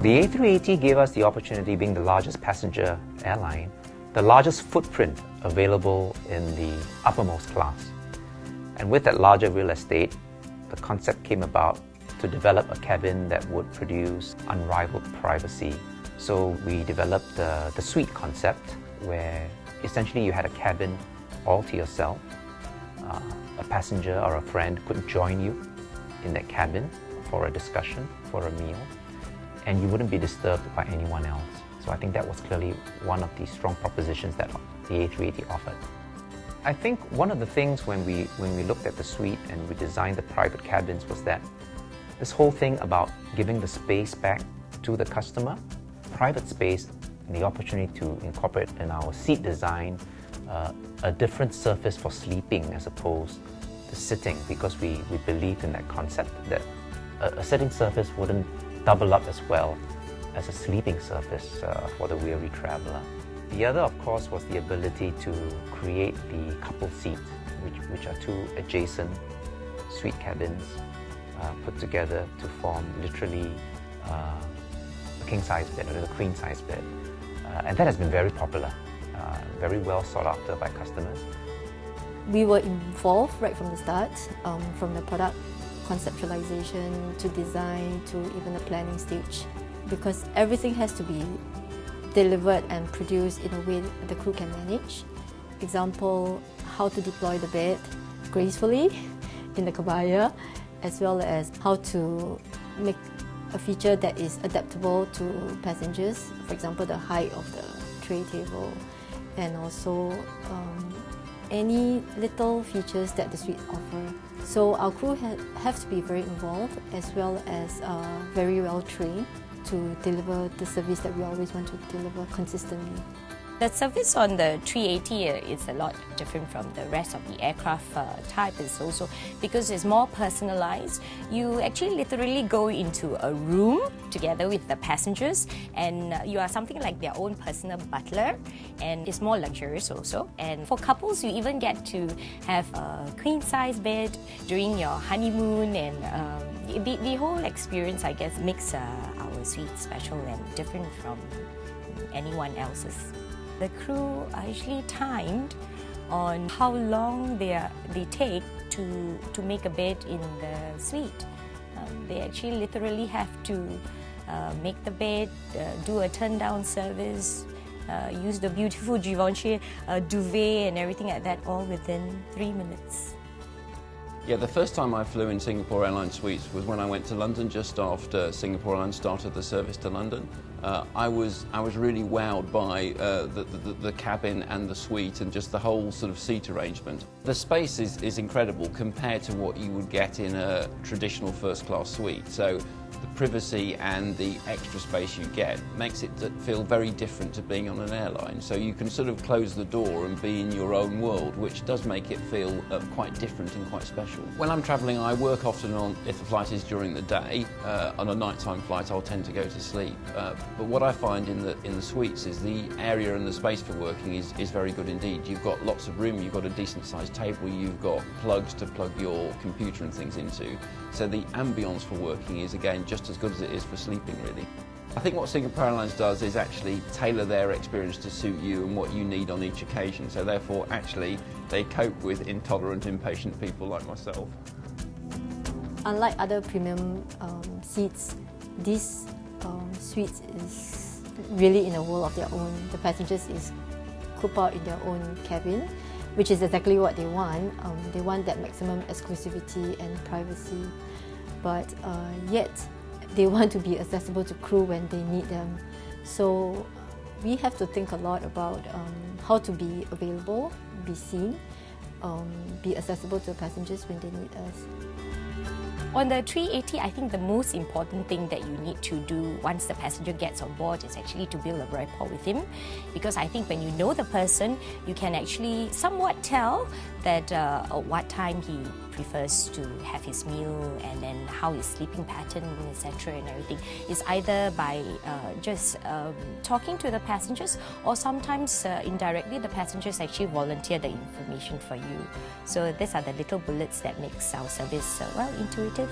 The A380 gave us the opportunity, being the largest passenger airline, the largest footprint available in the uppermost class. And with that larger real estate, the concept came about to develop a cabin that would produce unrivaled privacy. So we developed the suite concept, where essentially you had a cabin all to yourself. A passenger or a friend could join you in that cabin for a discussion, for a meal, and you wouldn't be disturbed by anyone else. So I think that was clearly one of the strong propositions that the A380 offered. I think one of the things when we looked at the suite and we designed the private cabins was that this whole thing about giving the space back to the customer, private space, and the opportunity to incorporate in our seat design a different surface for sleeping as opposed to sitting, because we believed in that concept that a sitting surface wouldn't double up as well as a sleeping surface for the weary traveler. The other, of course, was the ability to create the couple seats, which are two adjacent suite cabins put together to form literally a king-size bed or a queen-size bed. And that has been very popular, very well sought after by customers. We were involved right from the start, from the product conceptualization to design to even the planning stage, because everything has to be delivered and produced in a way that the crew can manage. Example, how to deploy the bed gracefully in the kabaya, as well as how to make a feature that is adaptable to passengers. For example, the height of the tray table, and also any little features that the suite offer. So our crew have to be very involved, as well as very well trained to deliver the service that we always want to deliver consistently. The service on the 380 is a lot different from the rest of the aircraft type. Is also because it's more personalized. You actually literally go into a room together with the passengers, and you are something like their own personal butler, and it's more luxurious also. And for couples, you even get to have a queen-size bed during your honeymoon, and the whole experience, I guess, makes our suite special and different from anyone else's. The crew are actually timed on how long they take to make a bed in the suite. They actually literally have to make the bed, do a turn-down service, use the beautiful Givenchy duvet and everything like that, all within 3 minutes. Yeah, the first time I flew in Singapore Airlines Suites was when I went to London just after Singapore Airlines started the service to London. I was really wowed by the cabin and the suite and just the whole sort of seat arrangement. The space is incredible compared to what you would get in a traditional first-class suite. So the privacy and the extra space you get makes it feel very different to being on an airline. So you can sort of close the door and be in your own world, which does make it feel quite different and quite special. When I'm travelling, I work often on, if the flight is during the day, on a nighttime flight I'll tend to go to sleep. But what I find in the suites is the area and the space for working is very good indeed. You've got lots of room, you've got a decent sized table, you've got plugs to plug your computer and things into. So the ambience for working is again just as good as it is for sleeping, really. I think what Singapore Airlines does is actually tailor their experience to suit you and what you need on each occasion. So therefore, actually, they cope with intolerant, impatient people like myself. Unlike other premium seats, this suite is really in a world of their own. The passengers is cooped out in their own cabin, which is exactly what they want. They want that maximum exclusivity and privacy, but yet they want to be accessible to crew when they need them. So we have to think a lot about how to be available, be seen, be accessible to passengers when they need us. On the 380, I think the most important thing that you need to do once the passenger gets on board is actually to build a rapport with him, because I think when you know the person, you can actually somewhat tell that what time he prefers to have his meal, and then how his sleeping pattern, etc. and everything is either by just talking to the passengers, or sometimes indirectly the passengers actually volunteer the information for you. So these are the little bullets that makes our service well intuitive.